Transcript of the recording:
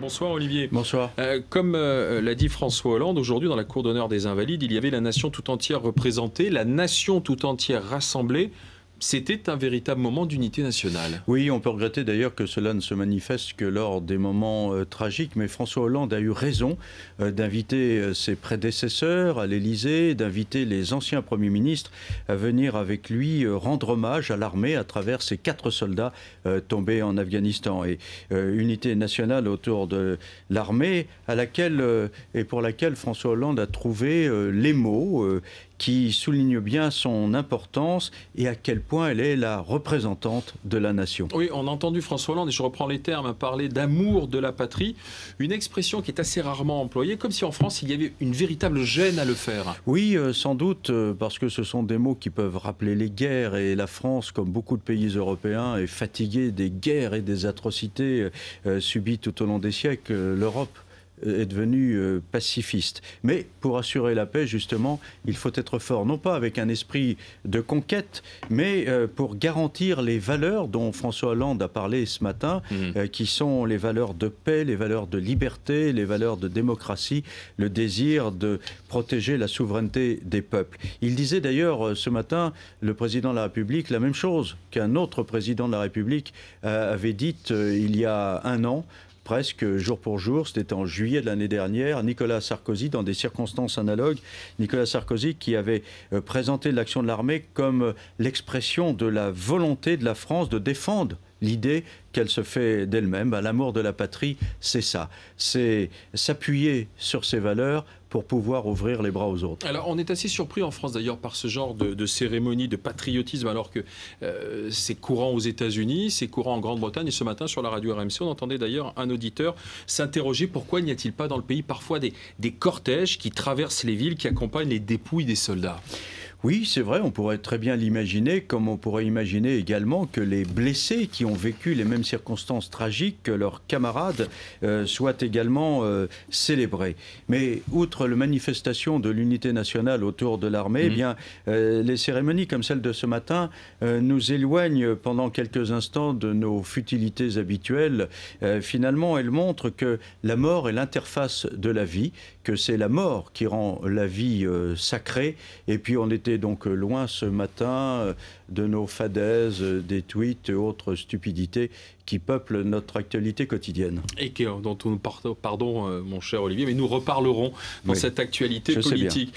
Bonsoir Olivier. Bonsoir. Comme l'a dit François Hollande, aujourd'hui dans la Cour d'honneur des Invalides, il y avait la nation tout entière représentée, la nation tout entière rassemblée. C'était un véritable moment d'unité nationale. Oui, on peut regretter d'ailleurs que cela ne se manifeste que lors des moments tragiques, mais François Hollande a eu raison d'inviter ses prédécesseurs à l'Élysée, d'inviter les anciens premiers ministres à venir avec lui rendre hommage à l'armée à travers ces 4 soldats tombés en Afghanistan. Et unité nationale autour de l'armée à laquelle et pour laquelle François Hollande a trouvé les mots qui souligne bien son importance et à quel point elle est la représentante de la nation. Oui, on a entendu François Hollande, et je reprends les termes, parler d'amour de la patrie, une expression qui est assez rarement employée, comme si en France il y avait une véritable gêne à le faire. Oui, sans doute, parce que ce sont des mots qui peuvent rappeler les guerres, et la France, comme beaucoup de pays européens, est fatiguée des guerres et des atrocités subies tout au long des siècles. L'Europe est devenu pacifiste. Mais pour assurer la paix, justement, il faut être fort, non pas avec un esprit de conquête, mais pour garantir les valeurs dont François Hollande a parlé ce matin, qui sont les valeurs de paix, les valeurs de liberté, les valeurs de démocratie, le désir de protéger la souveraineté des peuples. Il disait d'ailleurs ce matin, le président de la République, la même chose qu'un autre président de la République avait dit il y a un an, presque jour pour jour, c'était en juillet de l'année dernière, Nicolas Sarkozy, dans des circonstances analogues, Nicolas Sarkozy qui avait présenté l'action de l'armée comme l'expression de la volonté de la France de défendre l'idée qu'elle se fait d'elle-même. L'amour de la patrie, c'est ça. C'est s'appuyer sur ses valeurs pour pouvoir ouvrir les bras aux autres. Alors, on est assez surpris en France d'ailleurs par ce genre de cérémonie de patriotisme, alors que c'est courant aux États-Unis, c'est courant en Grande-Bretagne. Et ce matin, sur la radio RMC, on entendait d'ailleurs un auditeur s'interroger pourquoi n'y a-t-il pas dans le pays parfois des cortèges qui traversent les villes, qui accompagnent les dépouilles des soldats. Oui, c'est vrai, on pourrait très bien l'imaginer, comme on pourrait imaginer également que les blessés qui ont vécu les mêmes circonstances tragiques que leurs camarades soient également célébrés. Mais outre la manifestation de l'unité nationale autour de l'armée, eh bien, les cérémonies comme celle de ce matin nous éloignent pendant quelques instants de nos futilités habituelles. Finalement, elles montrent que la mort est l'interface de la vie, que c'est la mort qui rend la vie sacrée, et puis on était donc loin ce matin de nos fadaises, des tweets et autres stupidités qui peuplent notre actualité quotidienne. Et dont nous, pardon mon cher Olivier, mais nous reparlerons dans cette actualité politique.